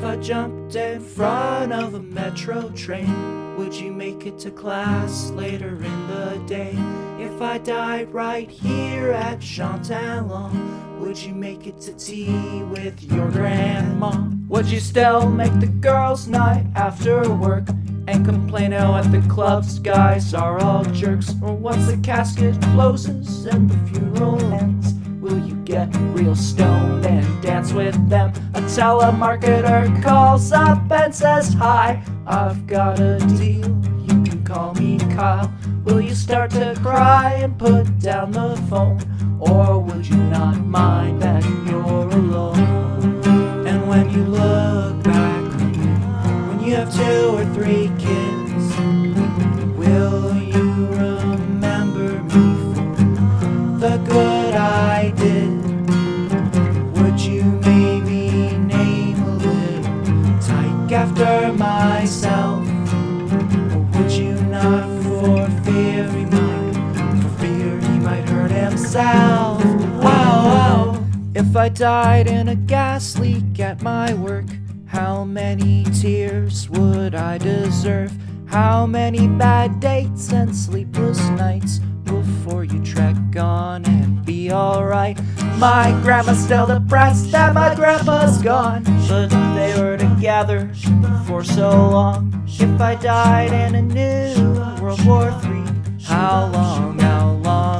If I jumped in front of a metro train, would you make it to class later in the day? If I died right here at Chantalon, would you make it to tea with your grandma? Would you still make the girls' night after work and complain how at the clubs guys are all jerks? Or once the casket closes and the funeral ends, will you get real stoned and dance with them? A telemarketer calls up and says, "Hi, I've got a deal, you can call me Kyle." Will you start to cry and put down the phone? Or would you not mind that you're alone? And when you look back, when you have 2 or 3 kids, will you remember me for the good I did? Would you maybe name a little tyke after myself? Or would you not, for fear he might hurt himself? Wow. If I died in a gas leak at my work, how many tears would I deserve? How many bad dates and sleepless nights before you trek on and be alright? My grandma's still depressed that my grandpa's gone, but they were together for so long. If I died in a new World War III, how long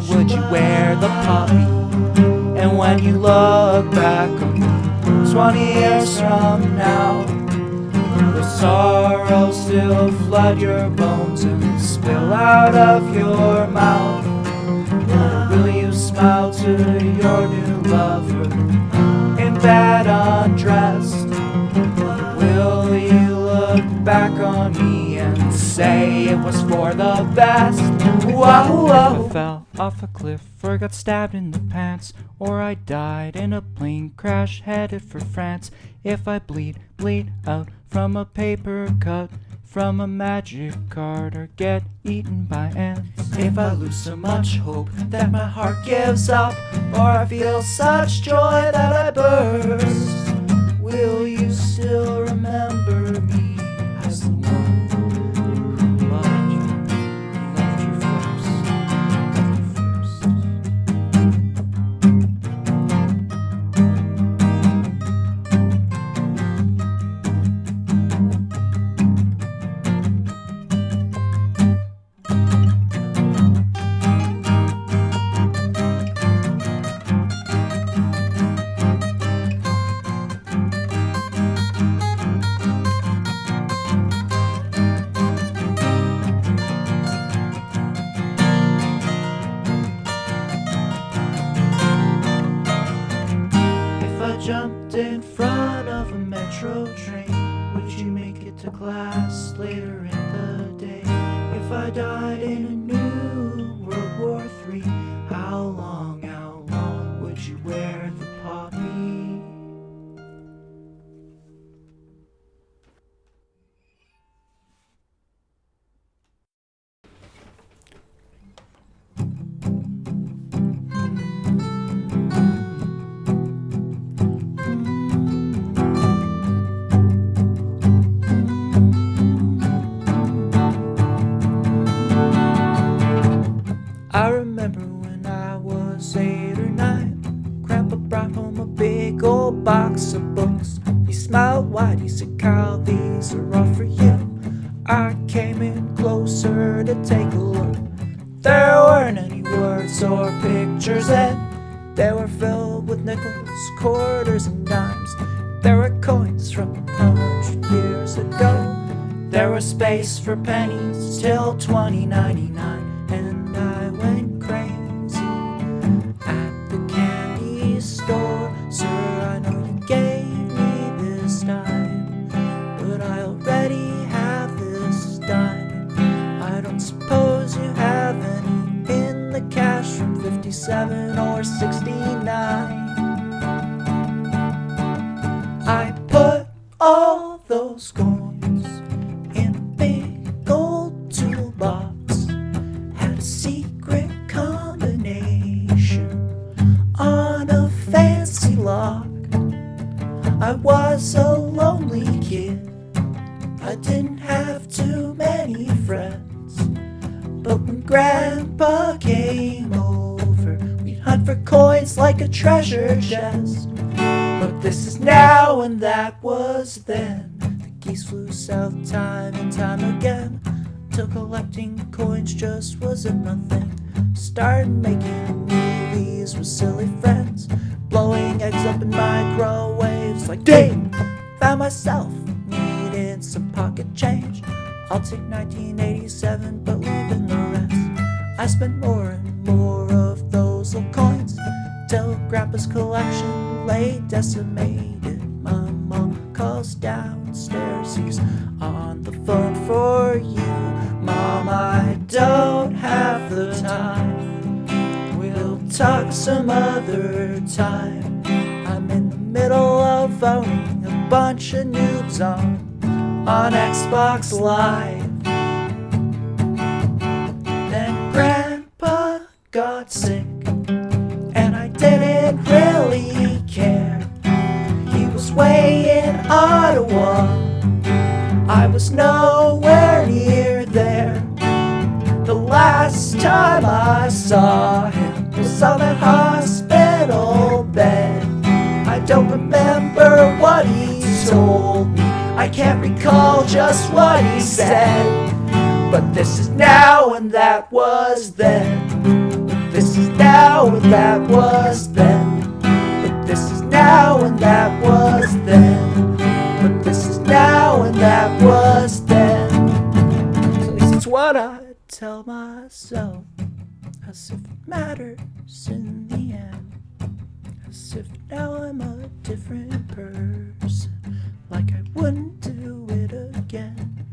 would you wear the poppy? And when you look back on me 20 years from now, will sorrow still flood your bones and spill out of your mouth? Or will you smile to your new lover in bed undressed? Or will you look back on me and say it was for the best? Whoa. If I fell off a cliff or got stabbed in the pants, or I died in a plane crash headed for France, if I bleed out from a paper cut from a magic card, or get eaten by ants, if I lose so much hope that my heart gives up, or I feel such joy that I burst, will you still remember me as the one who loved you first? Jumped in front of a metro train, would you make it to class later in the day? If I died in a new World War III, how long would you wear the poppy? I remember when I was 8 or 9, Grandpa brought home a big old box of books. He smiled wide, he said, "Kyle, these are all for you." I came in closer to take a look. There weren't any words or pictures, and they were filled with nickels, quarters, and dimes. There were coins from 100 years ago. There was space for pennies till 2099. And I went crazy at the candy store. Sir, I know you gave me this dime, but I already have this dime. I don't suppose you have any in the cash from 57 or 69. I put all those coins in a big old toolbox I was a lonely kid. I didn't have too many friends. But when Grandpa came over, we'd hunt for coins like a treasure chest. But this is now and that was then. The geese flew south time and time again, till collecting coins just wasn't my thing. Started making movies with silly friends, blowing eggs up in microwaves like ding. Found myself needing some pocket change. I'll take 1987 but leaving the rest. I spent more and more of those little coins till Grandpa's collection lay decimated. My mom calls downstairs, he's on the phone for you. Mom, I don't have the time, we'll talk some other time. I'm in the middle of owning a bunch of noobs on Xbox Live. Then Grandpa got sick, and I didn't really care. He was way in Ottawa, I was nowhere near there. The last time I saw him was on that hospital bed. I don't remember what he told me, I can't recall just what he said. But this is now and that was then. This is now and that was then. But this is now and that was then. But this is now and that was then. At least it's what I tell myself, as if it matters in the end. As if now I'm a different person, like I wouldn't do it again.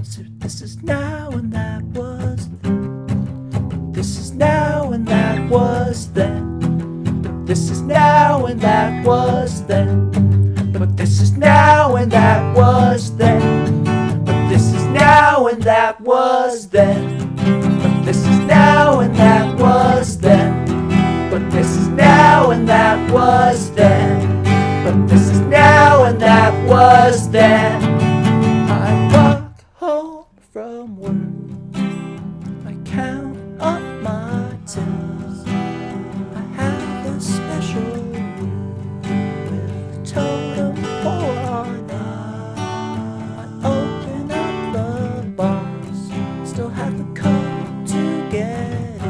So this is now and that was then. This is now and that was then. This is now and that was then. But this is now and that was then. But this is now and that was then. But this is now and that was then. But this is now and that was then. But this is now and that was then. I walk home from work, I count up my tips. I have a special room with a totem pole on it. I open up the box, still have the code to get it.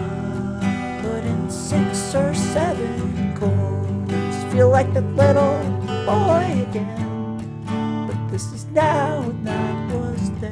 Put in 6 or 7 chords, feel like that little boy again. But this is now and that was then.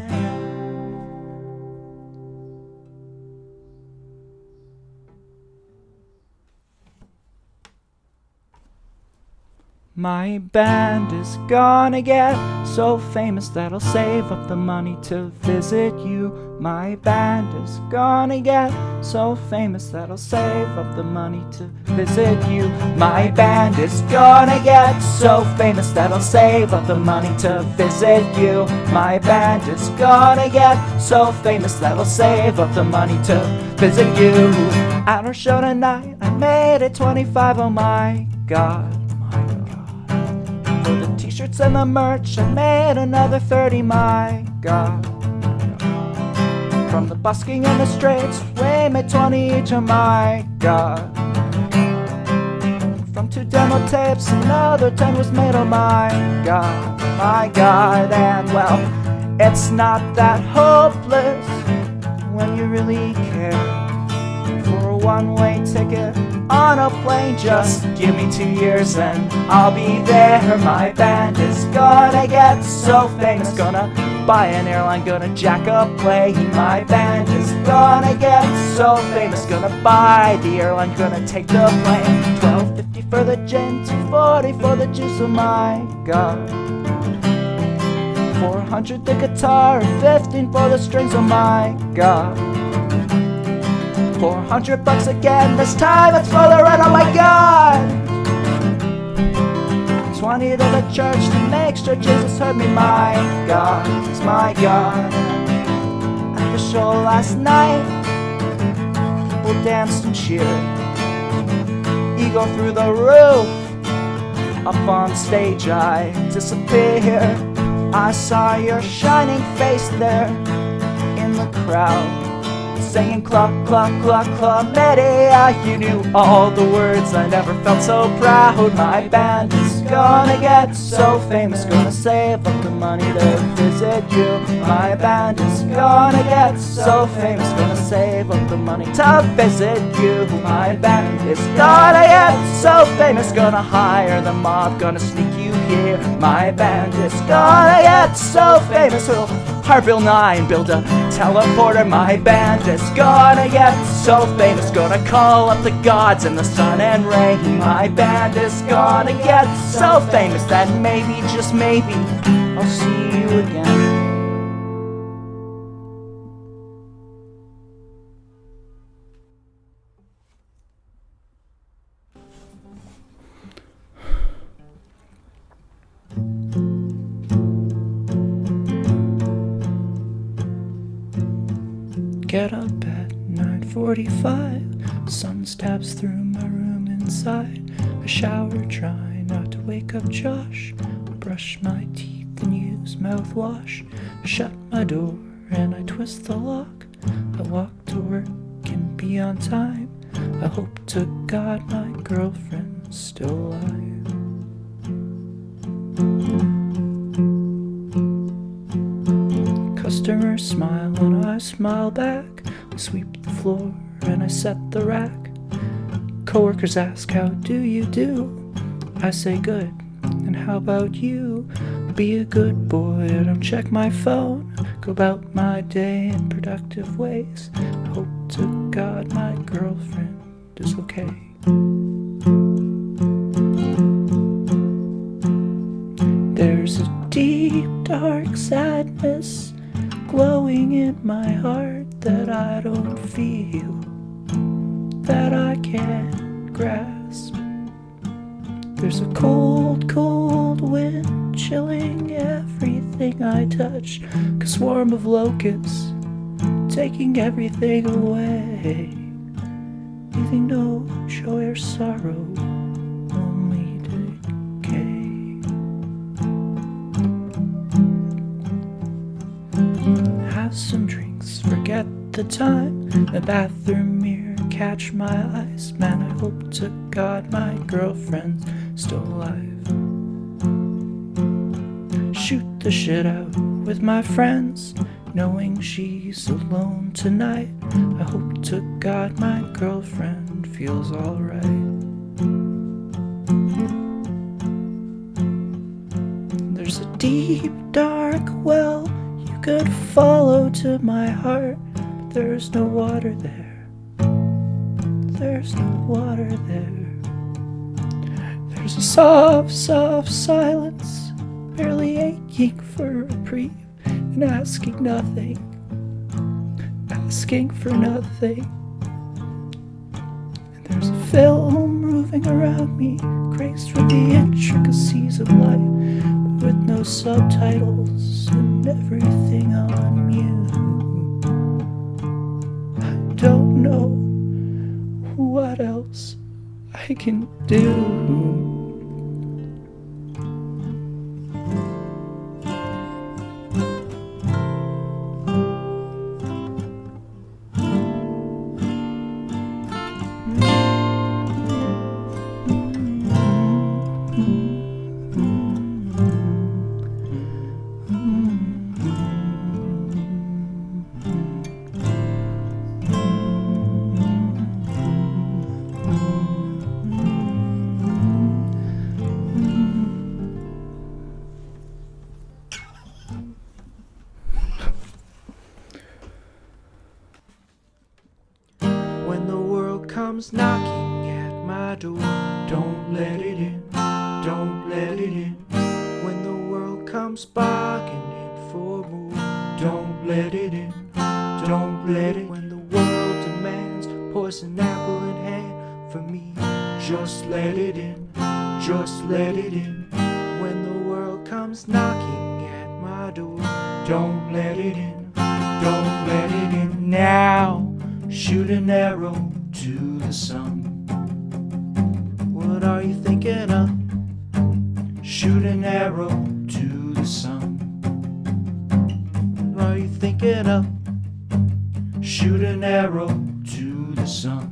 My band is gonna get so famous that I'll save up the money to visit you. My band is gonna get so famous that I'll save up the money to visit you. My band is gonna get so famous that I'll save up the money to visit you. My band is gonna get so famous that I'll save up the money to visit you. At our show tonight, I made it 25, oh my God. For the t-shirts and the merch, I made another 30, my God. From the busking and the straights, we made 20 each, oh my God. From 2 demo tapes, another 10 was made, oh my God, my God. And well, it's not that hopeless when you really care. For a one-way ticket on a plane, just give me 2 years and I'll be there. My band is gonna get so famous, gonna buy an airline, gonna jack a plane. My band is gonna get so famous, gonna buy the airline, gonna take the plane. $12.50 for the gin, $2.40 for the juice, oh my God. $400 the guitar, $15 for the strings, oh my God. $400 again, this time it's for the rent, oh my God. 20 to the church to make sure Jesus heard me, my God, it's my God. At the show last night, people danced and cheered. Ego through the roof, Up on stage I disappear. I saw your shining face there in the crowd, saying cluck, cluck, cluck, chlamydia. You knew all the words, I never felt so proud. My band is gonna get so famous, gonna save up the money to visit you. My band is gonna get so famous, gonna save up the money to visit you. My band is gonna get so famous, gonna hire the mob, gonna sneak you here. My band is gonna get so famous, we'll hire Bill Nye and build a teleporter. My band is gonna get so famous, gonna call up the gods in the sun and rain. My band is gonna get so famous that maybe, just maybe, I'll see you again. Get up at 9:45, sun stabs through my room inside. I shower, try not to wake up Josh. Brush my teeth and use mouthwash. I shut my door and I twist the lock. I walk to work and be on time. I hope to God my girlfriend's still alive. Customers smile and I smile back. I sweep the floor and I set the rack. Coworkers ask, how do you do? I say good, and how about you? Be a good boy, I don't check my phone. Go about my day in productive ways. I hope to God my girlfriend is okay. There's a deep, dark sadness glowing in my heart that I don't feel, that I can't grasp. There's a cold, cold wind chilling everything I touch, a swarm of locusts taking everything away, leaving no joy or sorrow, only decay. Have some drinks, forget the time. The bathroom mirror catch my eyes. Man, I hope to God my girlfriend's still alive. Shoot the shit out with my friends, knowing she's alone tonight. I hope to God my girlfriend feels alright. There's a deep, dark well you could follow to my heart, but there's no water there. There's no water there. There's a soft, soft silence, barely aching for reprieve, and asking nothing, asking for nothing. And there's a film moving around me, graced with the intricacies of life, but with no subtitles and everything on mute. I don't know what else I can do. When the world comes knocking at my door, don't let it in, don't let it in. When the world comes bargaining for more, don't let it in, don't let it. When the world demands poison apple in hand for me, just let it in, just let it in. When the world comes knocking at my door, don't let it in, don't let it in. Now shoot an arrow to the sun. What are you thinking of? shoot an arrow to the sun. What are you thinking of? Shoot an arrow to the sun.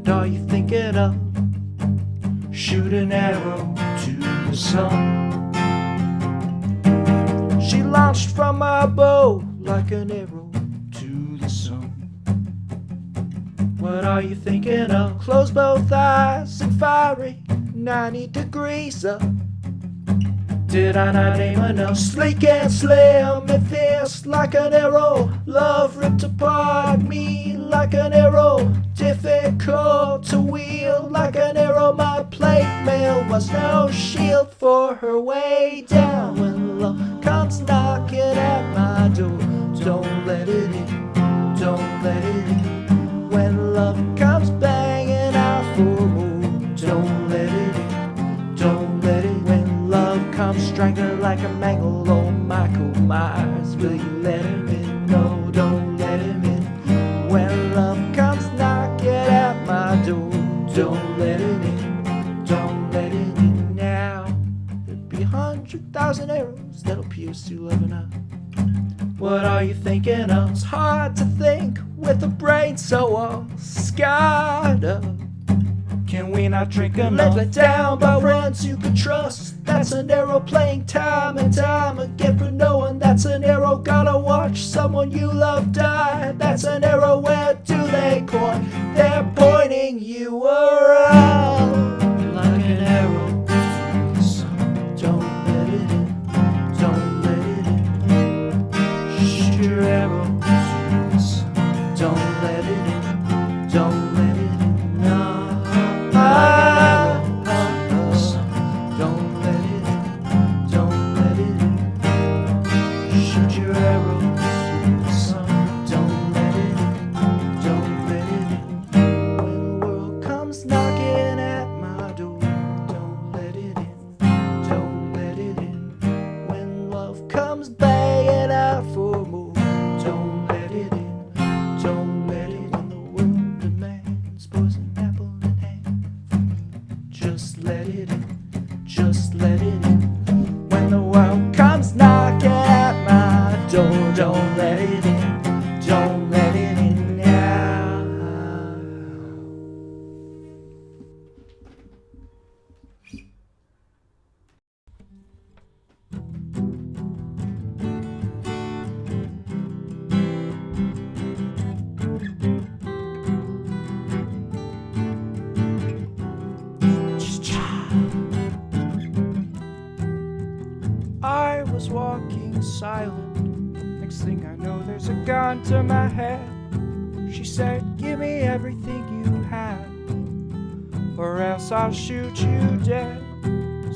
What are you thinking of? Shoot an arrow to the sun. She launched from my bow like an arrow to the sun. What are you thinking of? Close both eyes and fiery 90 degrees up. Did I not aim enough? Sleek and slim and fierce like an arrow. Love ripped apart me like an arrow. Difficult to wield like an arrow. My plate mail was no shield for her way down. When love comes knocking at my door, don't let it in, don't let it in. When love comes banging out for more, don't let it in, don't let it in. When love comes strangling like a mangle old Michael Myers, will you let him in? No, don't let him in. When love comes knocking at my door, don't let it in, don't let it in now. There'd be 100,000 arrows that'll pierce you love and I. What are you thinking of? It's hard to think with a brain so all scarred up. Can we not drink enough? Let down by friends you can trust. That's an arrow playing time and time again for no one. That's an arrow gotta watch someone you love die. That's an arrow, where do they point? They're pointing you around like an arrow. Don't let it in, don't let it in. Shoot your arrow. Don't let it in, don't let it in. No. Don't let it in, don't let it in. Shoot your arrow to the sun. Don't let it in, don't let it in. When the world comes knocking at my door, don't let it in, don't let it in. When love comes banging out for more, don't let it in, don't let it in. The world demands poison apple in hand. Just let it in, just let it in. When the world comes knocking at my door, don't let it in, don't let it in now. I was walking silent. Next thing I know, there's a gun to my head. She said, give me everything you have, or else I'll shoot you dead.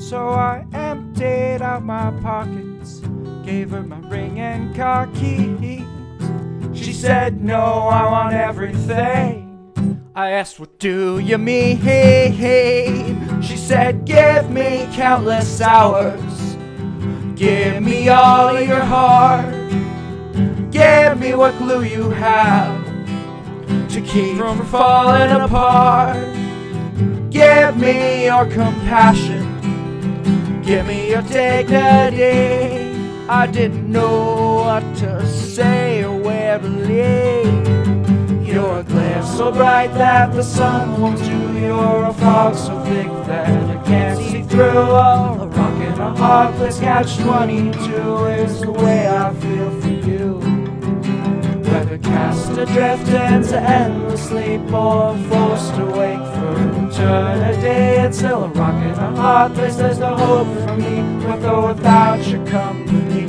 So I emptied out my pockets, gave her my ring and car keys. She said, no, I want everything. I asked, what do you mean? She said, give me countless hours. Give me all of your heart. Give me what glue you have to keep from falling apart. Give me your compassion. Give me your dignity. I didn't know what to say or where to lead. You're a glare so bright that the sun won't do. You're a fog so thick that I can't see through. A rock and a hard place, catch 22 is the way I feel for you. Whether cast adrift into endless sleep or forced awake for eternity, it's still a rock and a hard place. There's no hope for me with or without your company.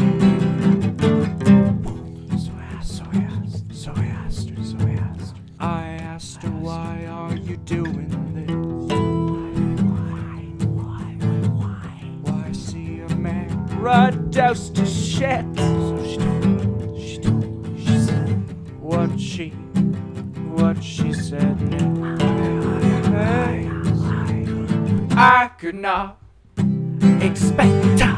I asked her, why are you doing this? Why see a man reduced to shit? So she told me, she said, what she said. Hey, I could not expect her.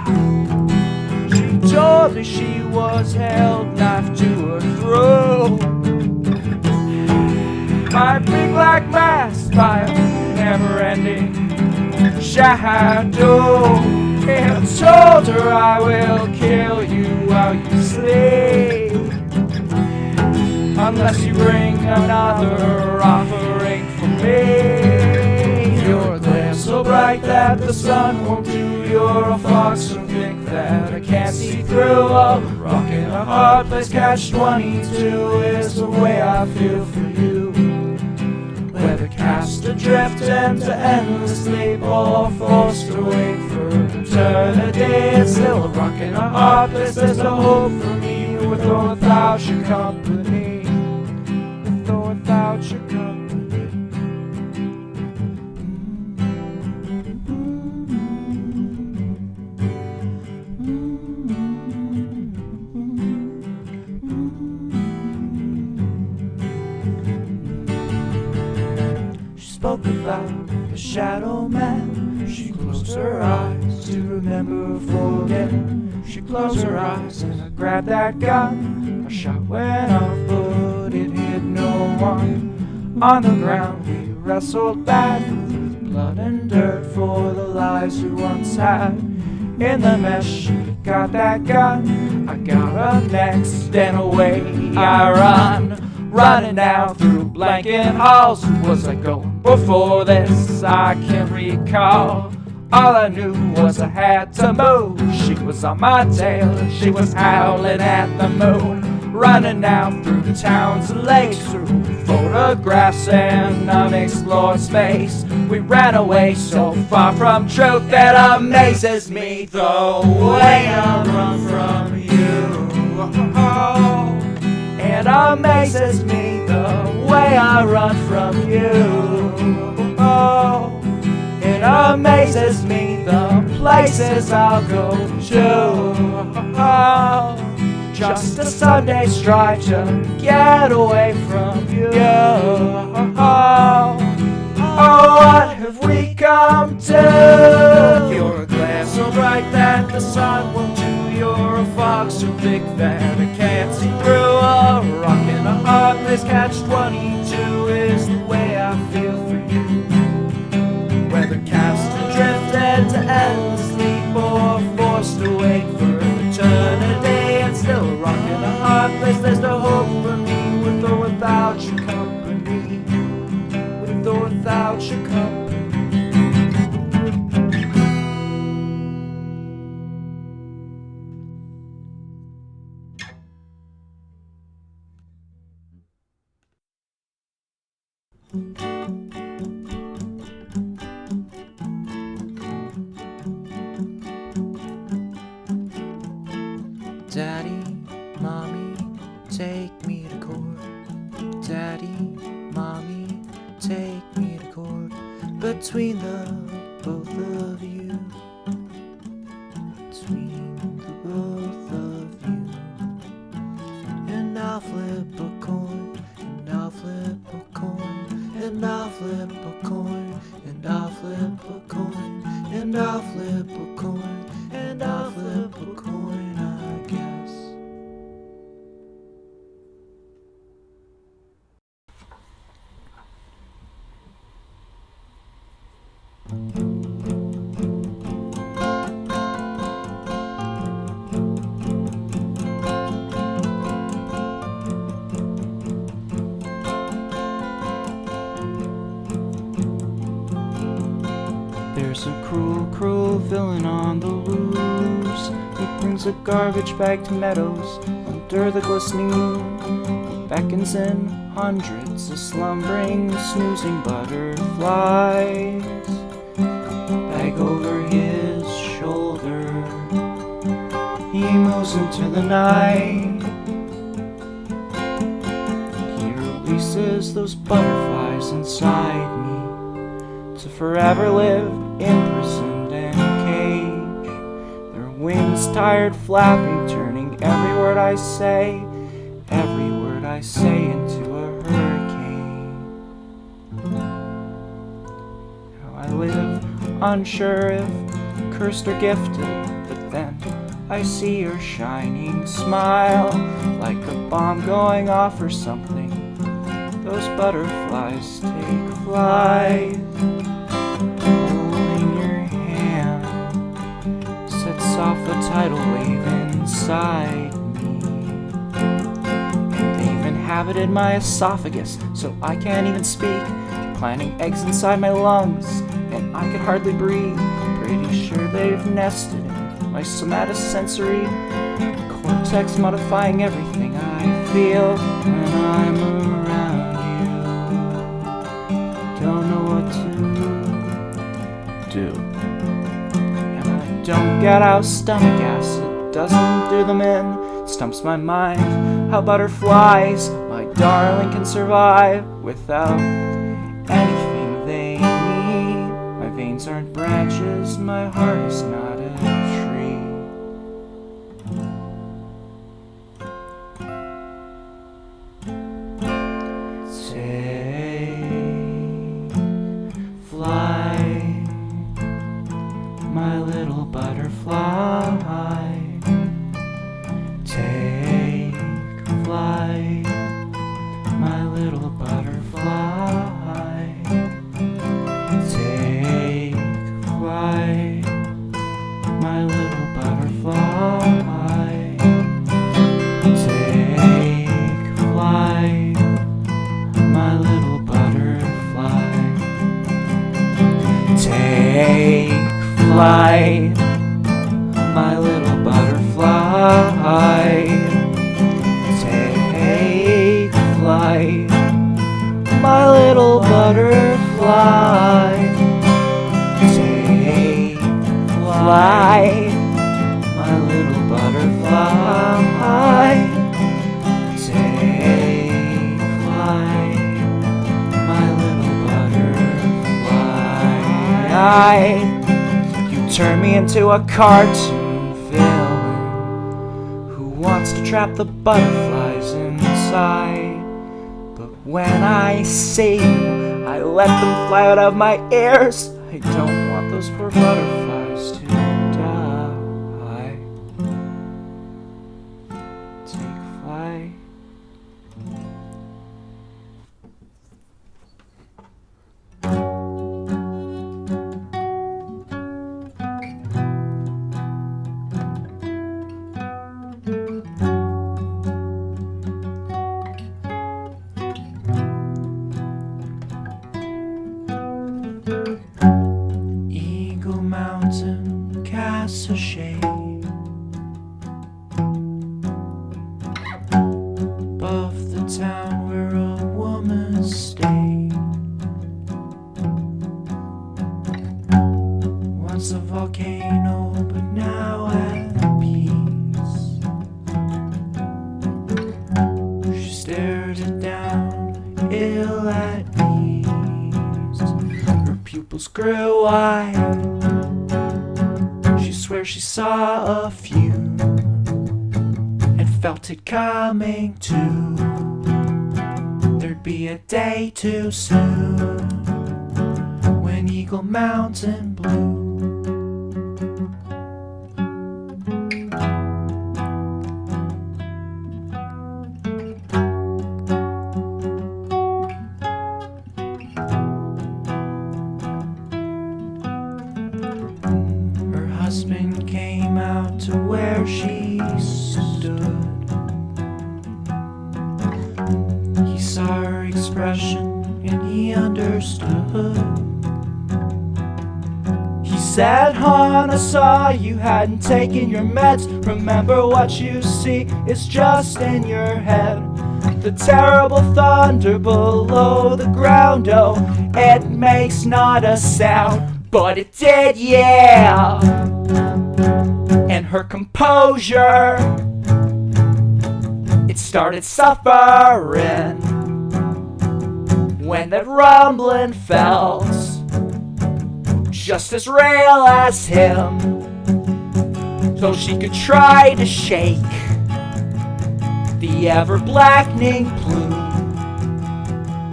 She told me she was held knife to her throat. My big black mask by a never-ending shadow. And told her I will kill you while you sleep, unless you bring another offering for me. Your glare so bright that the sun won't do. You're a fox so thick that I can't see through. A rock in a hard place, catch 22 is the way I feel for you. Whether cast adrift into endless sleep or forced to wait for eternity, it's still a rock in a hard place. There's no hope for me with or without your company. With or without your company. Spoke about the shadow man. She closed her eyes to remember forget. She closed her eyes and I grabbed that gun. A shot went off but it hit no one. On the ground we wrestled back through blood and dirt for the lives we once had. In the mess she got that gun. I got her next and away I run. Running now through blanket halls. Who was I going before this? I can't recall. All I knew was I had to move. She was on my tail and she was howling at the moon. Running now through the towns and lakes, through photographs and unexplored space. We ran away so far from truth that amazes me the way I run from you. It amazes me the way I run from you. Oh, it amazes me the places I'll go to. Oh, just a Sunday strive to get away from you. Oh, what have we come to? You're a glare so bright that the sun won't do. You're a fox so thick that I can't see through. A rock in a hard place, catch 22 is the way I feel for you. Whether cast adrift into endless sleep or forced to wait for eternity, it's still a rock in a hard place. There's no hope for me with or without your company. With or without your company. Daddy, Mommy, take me to court. Daddy, Mommy, take me to court. Between the both of you. Between the both of you. And I'll flip a coin, and I'll flip a coin, and I'll flip a coin, and I'll flip a coin, and I'll flip a coin, and I'll flip a coin, I guess. There's a cruel, cruel villain on the loose. He brings a garbage bag to meadows under the glistening moon. He beckons in hundreds of slumbering, snoozing butterflies. Bag over his shoulder, he moves into the night. He releases those butterflies inside me to forever live imprisoned in a cage. Their wings tired flapping, turning every word I say into a hurricane. How I live, unsure if cursed or gifted, but then I see your shining smile, like a bomb going off or something. Those butterflies take flight, holding your tidal wave inside me. They've inhabited my esophagus, so I can't even speak. Planting eggs inside my lungs, and I could hardly breathe. Pretty sure they've nested in my somatosensory cortex, modifying everything I feel when I'm around you. Don't know what to do. And I don't get how stomach acid doesn't do them in. Stumps my mind how butterflies, my darling, can survive without anything they need. My veins aren't branches, my heart is not a tree. Take flight, my little butterfly. Take flight, my little butterfly. Take flight, my little butterfly. Take flight, my little butterfly. Take flight, my little butterfly. Take flight, my little butterfly. Take flight, my little butterfly. Take flight, my little butterfly. You turn me into a cartoon villain who wants to trap the butterflies inside. But when I see you, I let them fly out of my ears. I don't want those poor butterflies to die. Take flight. Eagle Mountain casts a shade above the town where a woman stayed. Once a volcano, but now at peace. She stared it down, ill at ease. Her pupils grew wide. She swears she saw a few and felt it coming too. There'd be a day too soon when Eagle Mountain blew. Her husband came out to where she stood. He saw her expression and he understood. He said, "Hon, I saw you hadn't taken your meds. Remember what you see is just in your head. The terrible thunder below the ground, oh, it makes not a sound. But it did, yeah." And her composure, it started suffering when that rumbling felt just as real as him. So she could try to shake the ever-blackening plume.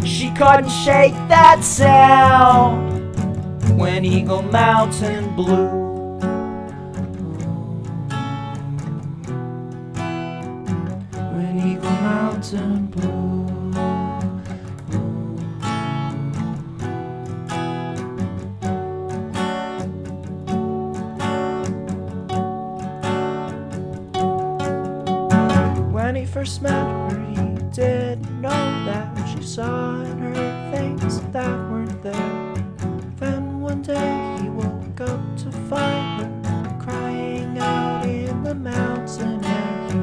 She couldn't shake that sound when Eagle Mountain blew. When Eagle Mountain blew. first met her, he didn't know that she saw in her things that weren't there. Then one day he woke up to find her crying out in the mountain air. He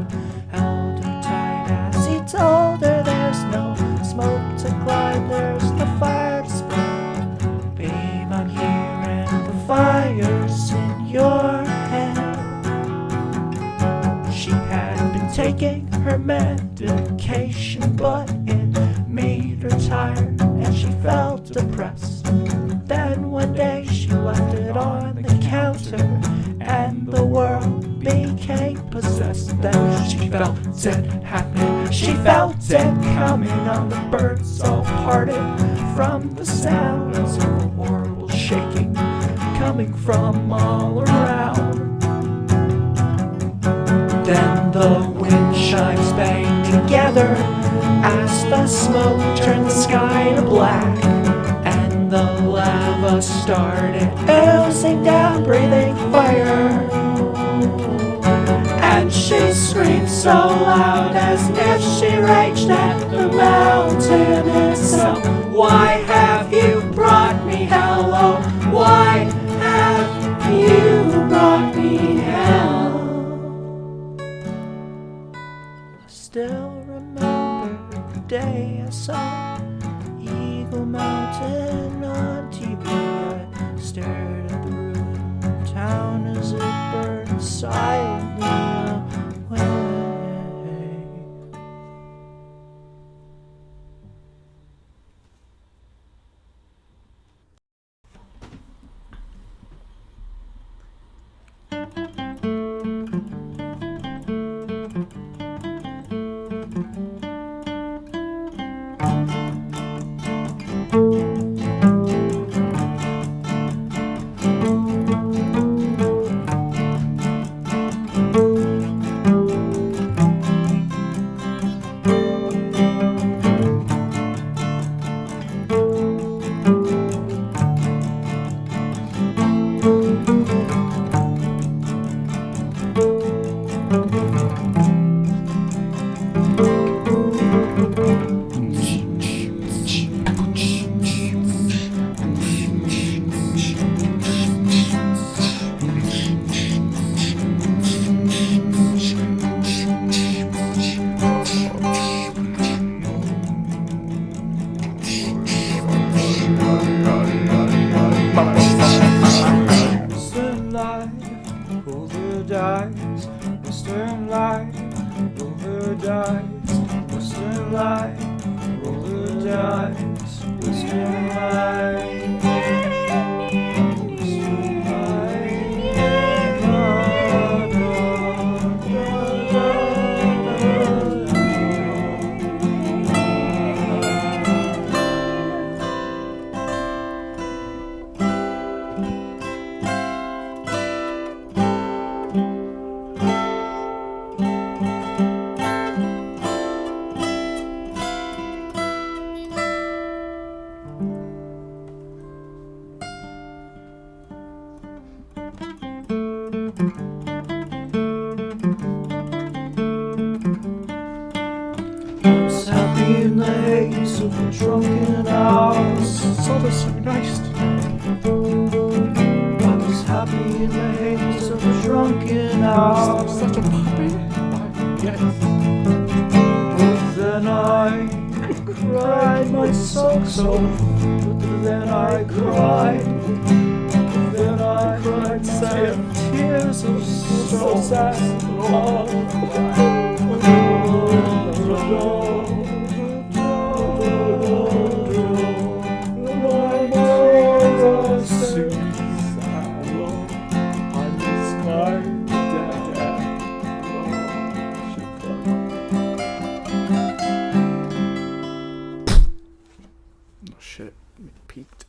held her tight as he told her there's no smoke to climb, there's the fire to spread. Babe, I'm here and the fire's in your head. She had been taking her medication, but it made her tired and she felt depressed. Then one day she left it on the counter and the world became possessed. Then she felt it happening, she felt it coming on. The birds all parted from the sounds of a horrible shaking coming from all around. Then the wind chimes bang together as the smoke turned the sky to black, and the lava started oozing down, breathing fire. And she screamed so loud as if she raged at the mountain itself. Why have you brought me hell? Oh, why have you brought me hell? I still remember the day I saw Eagle Mountain on TV. I stared at the ruined town as it burned silently away. In the haze of a drunken house, it's all so nice tonight. I was happy in the haze of a drunken house. Such a puppy? Yes. But then I cried my socks off. But then I cried. But then I cried sad tears of so sad love. Shit, it peaked.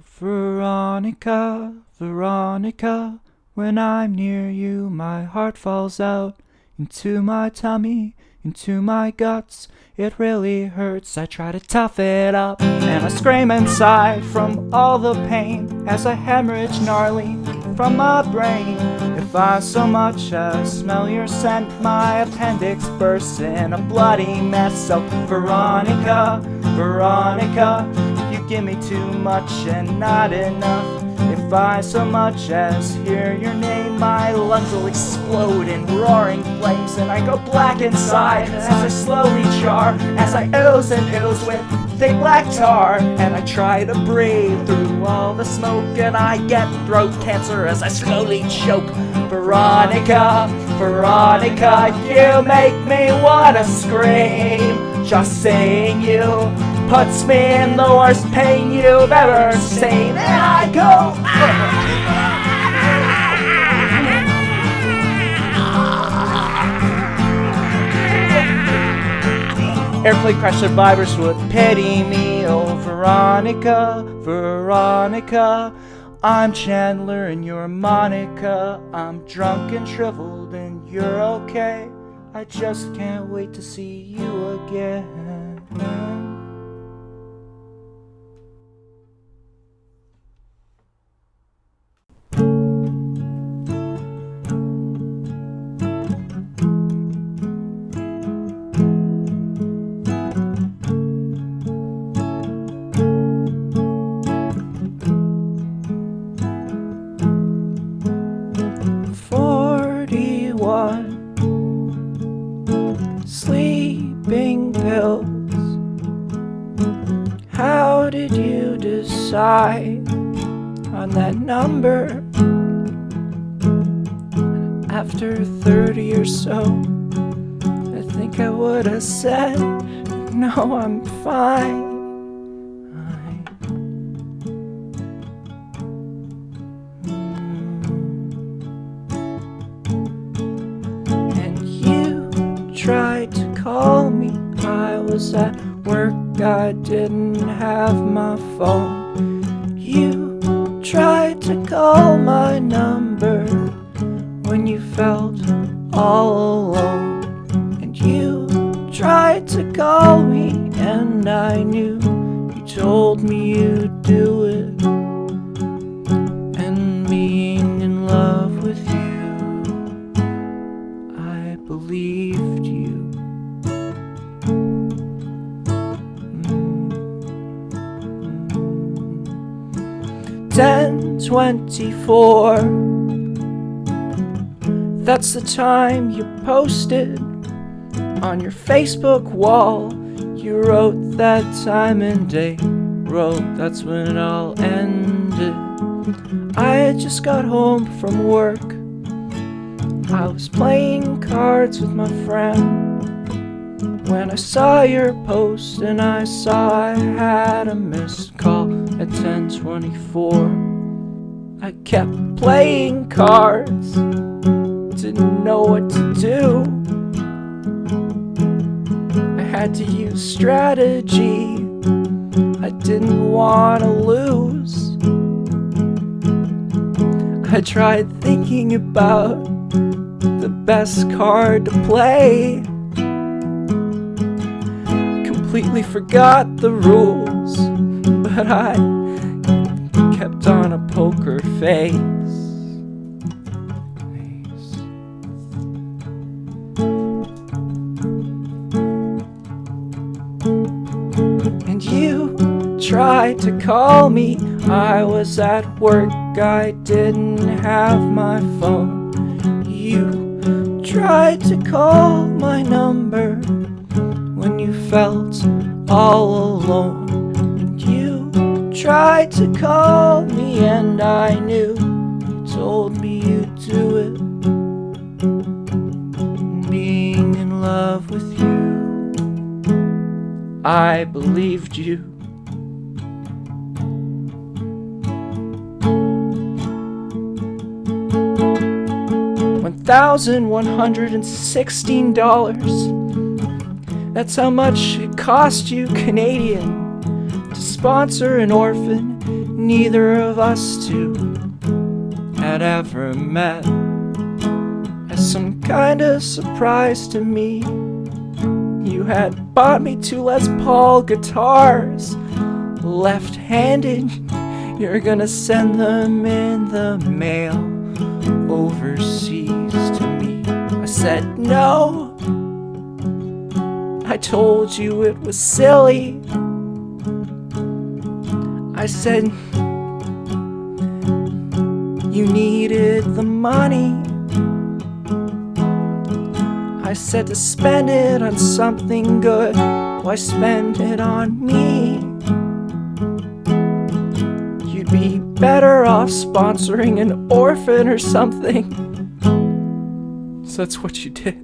Veronika, Veronika, when I'm near you, my heart falls out into my tummy, into my guts. It really hurts. I try to tough it up, and I scream inside from all the pain as I hemorrhage gnarly from my brain. If I so much as smell your scent, my appendix bursts in a bloody mess. So Veronika, Veronika, you give me too much and not enough. If I so much as hear your name, my lungs will explode in roaring flames, and I go black inside as I slowly char, as I ooze and ooze with thick black tar. And I try to breathe through all the smoke, and I get throat cancer as I slowly choke. Veronika, Veronika, you make me wanna scream. Just seeing you puts me in the worst pain you've ever seen. And I go airplane crash survivors would pity me. Oh, Veronika, Veronika, I'm Chandler and you're Monica. I'm drunk and shriveled and you're okay. I just can't wait to see you again. 41 sleeping pills. How did you decide on that number? After 30 or so, I think I would have said, no, I'm fine. And you tried to call me. I was at work, I didn't have my phone. You tried to call my number when you felt all alone. And you tried to call me, and I knew. You told me you'd do it, and being in love with you, I believed you. 10:24. That's the time you posted on your Facebook wall. You wrote that time and day, wrote that's when it all ended. I had just got home from work. I was playing cards with my friend when I saw your post, and I saw I had a missed call at 10:24. I kept playing cards, didn't know what to do. I had to use strategy, I didn't want to lose. I tried thinking about the best card to play, completely forgot the rules, but I kept on a poker face. And you tried to call me. I was at work, I didn't have my phone. You tried to call my number when you felt all alone. And you tried to call me, and I knew. You told me you'd do it, being in love with you, I believed you. $1,116. That's how much it cost you, Canadian, to sponsor an orphan neither of us two had ever met. As some kind of surprise to me, you had bought me 2 Les Paul guitars, left-handed. You're gonna send them in the mail overseas to me. I said no. I told you it was silly. I said you needed the money. I said to spend it on something good. Why spend it on me? You'd be better off sponsoring an orphan or something. So that's what you did.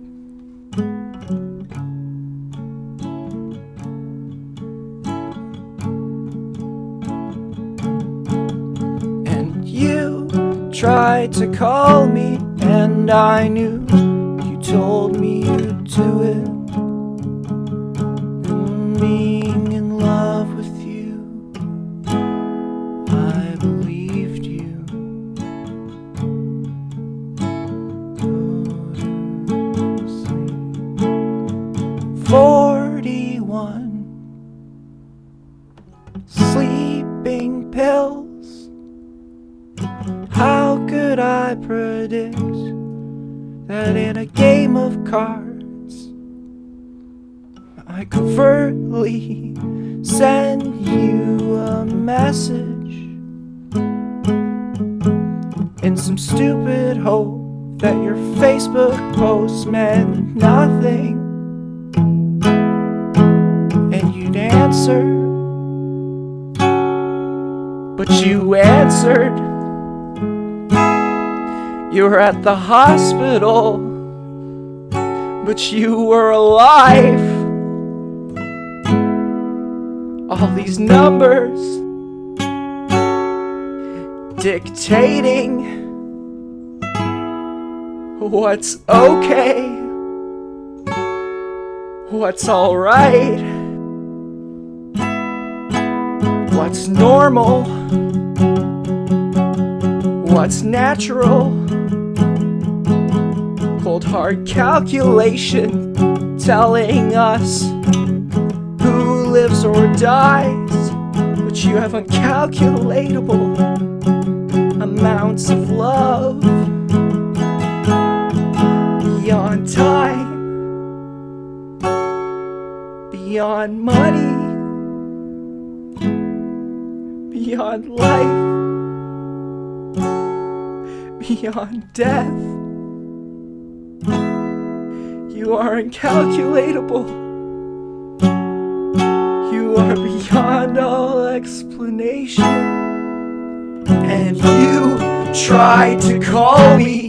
And you tried to call me, and I knew you told me you'd do it. And being in love with you, I believed you. Go to sleep. 41 sleeping pills. How could I predict that in a game of cards I covertly send you a message in some stupid hope that your Facebook post meant nothing, and you'd answer, but you answered. You were at the hospital, but you were alive. All these numbers dictating what's okay, what's alright, what's normal, what's natural. Cold hard calculation telling us who lives or dies, but you have uncalculatable amounts of love beyond time, beyond money, beyond life, beyond death. You are incalculatable. You are beyond all explanation. And you tried to call me,